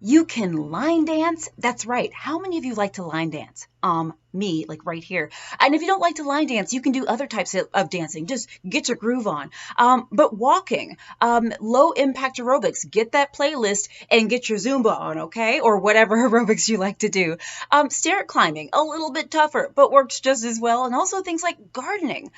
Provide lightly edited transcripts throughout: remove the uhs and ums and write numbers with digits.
You can line dance. That's right. How many of you like to line dance? Me, like right here. And if you don't like to line dance, you can do other types of dancing. Just get your groove on. But walking, low impact aerobics, get that playlist and get your Zumba on, okay? Or whatever aerobics you like to do. Stair climbing, a little bit tougher, but works just as well. And also things like gardening.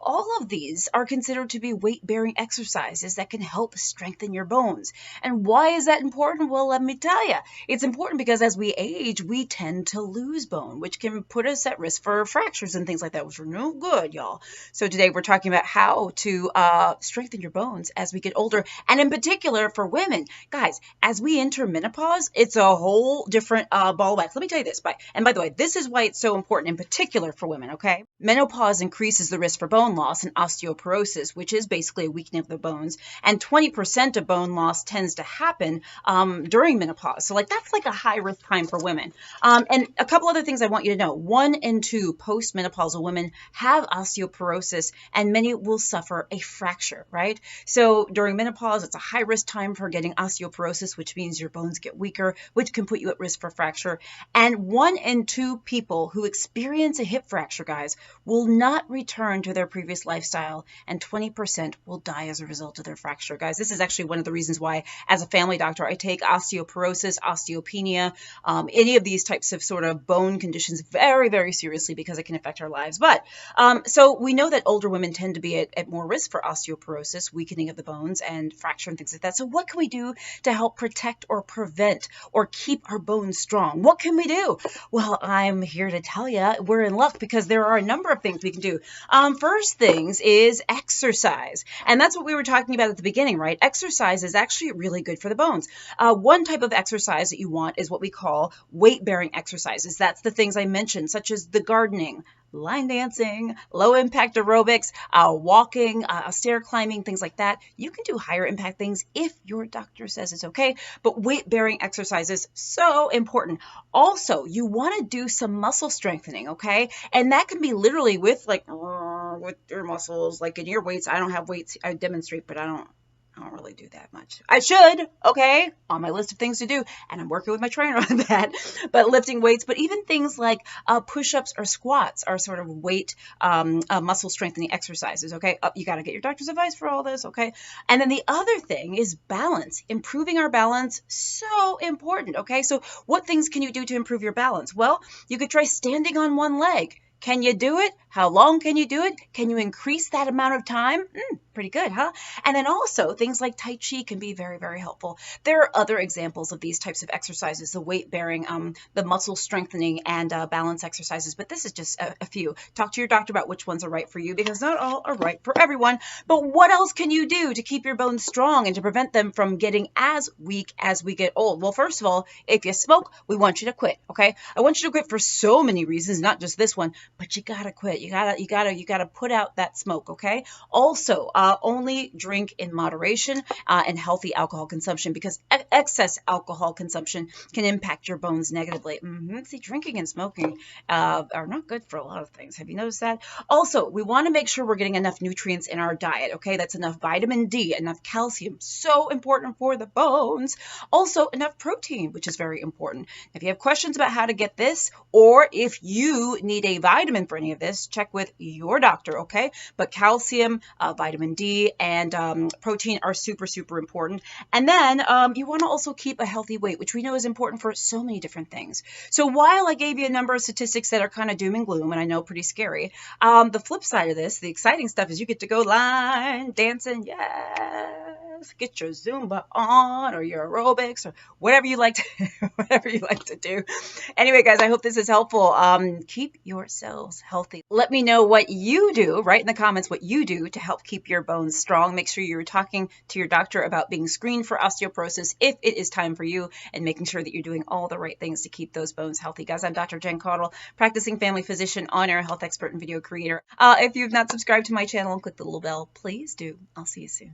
All of these are considered to be weight-bearing exercises that can help strengthen your bones. And why is that important? Well, let me tell you. It's important because as we age, we tend to lose bone, which can put us at risk for fractures and things like that, which are no good, y'all. So today we're talking about how to strengthen your bones as we get older, and in particular for women. Guys, as we enter menopause, it's a whole different ball of wax. Let me tell you this, and by the way, this is why it's so important in particular for women, okay? Menopause increases the risk for bone loss and osteoporosis, which is basically a weakening of the bones, and 20% of bone loss tends to happen during menopause. So that's like a high risk time for women. And a couple other things I want you to know. 1 in 2 postmenopausal women have osteoporosis, and many will suffer a fracture, right? So during menopause, it's a high risk time for getting osteoporosis, which means your bones get weaker, which can put you at risk for fracture. And 1 in 2 people who experience a hip fracture, guys, will not return to their previous lifestyle, and 20% will die as a result of their fracture. Guys, this is actually one of the reasons why, as a family doctor, I take osteoporosis, osteopenia, any of these types of sort of bone conditions very, very seriously because it can affect our lives. But so we know that older women tend to be at more risk for osteoporosis, weakening of the bones, and fracture and things like that. So what can we do to help protect or prevent or keep our bones strong? What can we do? Well, I'm here to tell you we're in luck because there are a number of things we can do. First things is exercise. And that's what we were talking about at the beginning, right? Exercise is actually really good for the bones. One type of exercise that you want is what we call weight-bearing exercises. That's the things I mentioned, such as the gardening, line dancing, low impact aerobics, walking, stair climbing, things like that. You can do higher impact things if your doctor says it's okay, but weight bearing exercises, so important. Also, you want to do some muscle strengthening, okay? And that can be literally with with your muscles, like in your weights. I don't have weights, I demonstrate, but I don't really do that much. I should, okay, on my list of things to do, and I'm working with my trainer on that, but lifting weights, but even things like push-ups or squats are sort of weight muscle strengthening exercises, okay? You got to get your doctor's advice for all this, okay? And then the other thing is balance. Improving our balance, so important, okay? So what things can you do to improve your balance? Well, you could try standing on one leg. Can you do it? How long can you do it? Can you increase that amount of time? Pretty good, huh? And then also things like Tai Chi can be very, very helpful. There are other examples of these types of exercises, the weight bearing, the muscle strengthening and balance exercises, but this is just a few. Talk to your doctor about which ones are right for you because not all are right for everyone. But what else can you do to keep your bones strong and to prevent them from getting as weak as we get old? Well, first of all, if you smoke, we want you to quit, okay? I want you to quit for so many reasons, not just this one, but you gotta quit. You gotta put out that smoke, okay? Also, only drink in moderation and healthy alcohol consumption because excess alcohol consumption can impact your bones negatively. See, drinking and smoking are not good for a lot of things. Have you noticed that? Also, we want to make sure we're getting enough nutrients in our diet, okay? That's enough vitamin D, enough calcium, so important for the bones. Also, enough protein, which is very important. If you have questions about how to get this, or if you need a vitamin for any of this, check with your doctor, okay? But calcium, vitamin D, and protein are super, super important. And then you want to also keep a healthy weight, which we know is important for so many different things. So while I gave you a number of statistics that are kind of doom and gloom, and I know pretty scary, the flip side of this, the exciting stuff is you get to go line dancing, yes, get your Zumba on or your aerobics or whatever you like to do. Anyway, guys, I hope this is helpful. Keep yourselves healthy. Let me know what you do, write in the comments what you do to help keep your bones strong. Make sure you're talking to your doctor about being screened for osteoporosis if it is time for you and making sure that you're doing all the right things to keep those bones healthy. Guys, I'm Dr. Jen Caudle, practicing family physician, on-air health expert, and video creator. If you've not subscribed to my channel and click the little bell, please do. I'll see you soon.